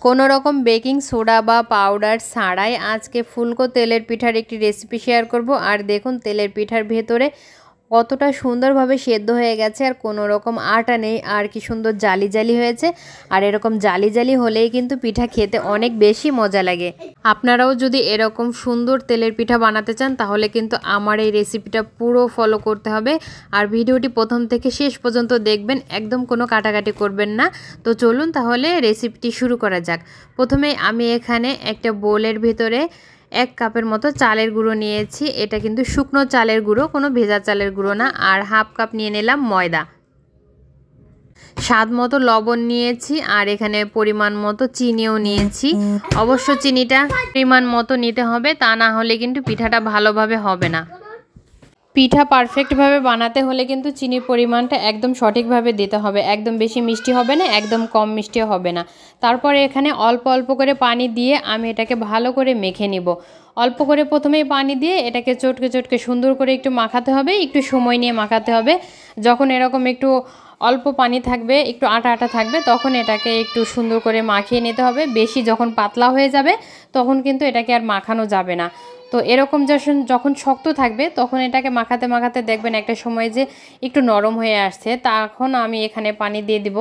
কোনো রকম baking soda বা পাউডার ছাড়াই আজকে ফুলকো তেলের পিঠার একটি রেসিপি শেয়ার করব। আর দেখুন তেলের পিঠার ভেতরে কতটা সুন্দরভাবে সেদ্ধ হয়ে গেছে, আর কোনো রকম আটা নেই, আর কি সুন্দর জালি জালি হয়েছে। আর এরকম জালি জালি হলেই কিন্তু পিঠা খেতে অনেক বেশি মজা লাগে। আপনারাও যদি এরকম সুন্দর তেলের পিঠা বানাতে চান তাহলে কিন্তু আমার এই রেসিপিটা পুরো ফলো করতে হবে। আর ভিডিওটি প্রথম থেকে শেষ পর্যন্ত দেখবেন, একদম কোনো কাটাকাটি করবেন না। তো চলুন তাহলে রেসিপিটি শুরু করা যাক। প্রথমে আমি এখানে একটা বোলের ভেতরে 1 কাপের মতো চালের গুঁড়ো নিয়েছি। এটা কিন্তু শুকনো চালের গুঁড়ো, কোনো ভেজা চালের গুঁড়ো না। আর 1/2 কাপ নিয়ে নিলাম ময়দা, স্বাদ মতো লবণ নিয়েছি, আর এখানে পরিমাণ মতো চিনিও নিয়েছি। অবশ্য চিনিটা পরিমাণ মতো নিতে হবে, তা না হলে কিন্তু পিঠাটা ভালোভাবে হবে না। পিঠা পারফেক্টভাবে বানাতে হলে কিন্তু চিনির পরিমাণটা একদম সঠিকভাবে দিতে হবে। একদম বেশি মিষ্টি হবে না, একদম কম মিষ্টিও হবে না। তারপরে এখানে অল্প অল্প করে পানি দিয়ে আমি এটাকে ভালো করে মেখে নিব। অল্প করে প্রথমেই পানি দিয়ে এটাকে চটকে চটকে সুন্দর করে একটু মাখাতে হবে, একটু সময় নিয়ে মাখাতে হবে। যখন এরকম একটু অল্প পানি থাকবে, একটু আটা আটা থাকবে, তখন এটাকে একটু সুন্দর করে মাখিয়ে নিতে হবে। বেশি যখন পাতলা হয়ে যাবে তখন কিন্তু এটাকে আর মাখানো যাবে না। তো এরকম যখন শক্ত থাকবে তখন এটাকে মাখাতে মাখাতে দেখবেন একটা সময় যে একটু নরম হয়ে আসছে। তখন আমি এখানে পানি দিয়ে দিব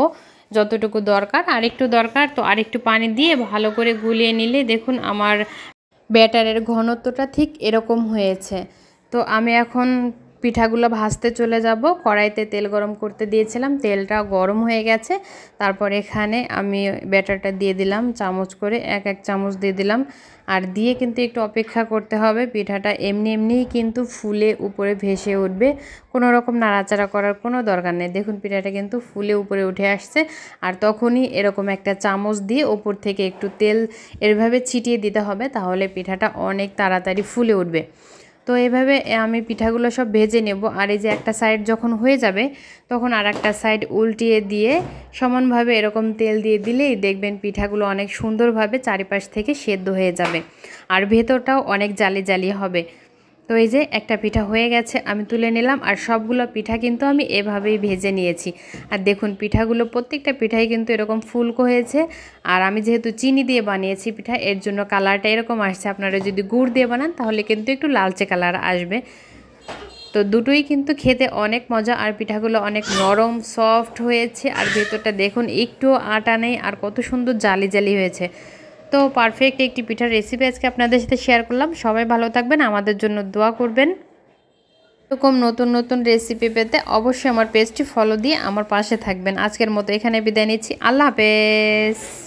যতটুকু দরকার, আরেকটু দরকার তো আরেকটু পানি দিয়ে ভালো করে গুলিয়ে নিলে দেখুন আমার ব্যাটারের ঘনত্বটা ঠিক এরকম হয়েছে। তো আমি এখন পিঠাগুলো ভাজতে চলে যাব। কড়াইতে তেল গরম করতে দিয়েছিলাম, তেলটা গরম হয়ে গেছে। তারপর এখানে আমি ব্যাটারটা দিয়ে দিলাম, চামচ করে 1 চামচ দিয়ে দিলাম। আর দিয়ে কিন্তু একটু অপেক্ষা করতে হবে। পিঠাটা এমনি এমনিই কিন্তু ফুলে উপরে ভেসে উঠবে, কোনো রকম নাড়াচাড়া করার কোনো দরকার নেই। দেখুন পিঠাটা কিন্তু ফুলে উপরে উঠে আসছে। আর তখনই এরকম একটা চামচ দিয়ে ওপর থেকে একটু তেল এভাবে ছিটিয়ে দিতে হবে, তাহলে পিঠাটা অনেক তাড়াতাড়ি ফুলে উঠবে। তো এইভাবে আমি পিঠাগুলো সব ভেজে নেব। আর এই যে একটা সাইড যখন হয়ে যাবে তখন আর একটা সাইড উল্টিয়ে দিয়ে সমানভাবে এরকম তেল দিয়ে দিলেই দেখবেন পিঠাগুলো অনেক সুন্দরভাবে চারিপাশ থেকে সেদ্ধ হয়ে যাবে, আর ভেতরটাও অনেক জালি জালি হবে। তো এই যে একটা পিঠা হয়ে গেছে, আমি তুলে নিলাম। আর সবগুলো পিঠা কিন্তু আমি এভাবেই ভেজে নিয়েছি। আর দেখুন পিঠাগুলো প্রত্যেকটা পিঠাই কিন্তু এরকম ফুলকো হয়েছে। আর আমি যেহেতু চিনি দিয়ে বানিয়েছি পিঠা, এর জন্য কালারটা এরকম আসছে। আপনারা যদি গুড় দিয়ে বানান তাহলে কিন্তু একটু লালচে কালার আসবে। তো দুটোই কিন্তু খেতে অনেক মজা, আর পিঠাগুলো অনেক নরম সফট হয়েছে। আর ভেতরটা দেখুন একটু আটা নেই, আর কত সুন্দর জালি জালি হয়েছে। তো পারফেক্ট একটি পিঠার রেসিপি আজকে আপনাদের সাথে শেয়ার করলাম। সবাই ভালো থাকবেন, আমাদের জন্য দোয়া করবেন। এরকম নতুন নতুন রেসিপি পেতে অবশ্যই আমার পেজটি ফলো দিয়ে আমার পাশে থাকবেন। আজকের মতো এখানে বিদায় নিচ্ছি। আল্লাহ হাফেজ।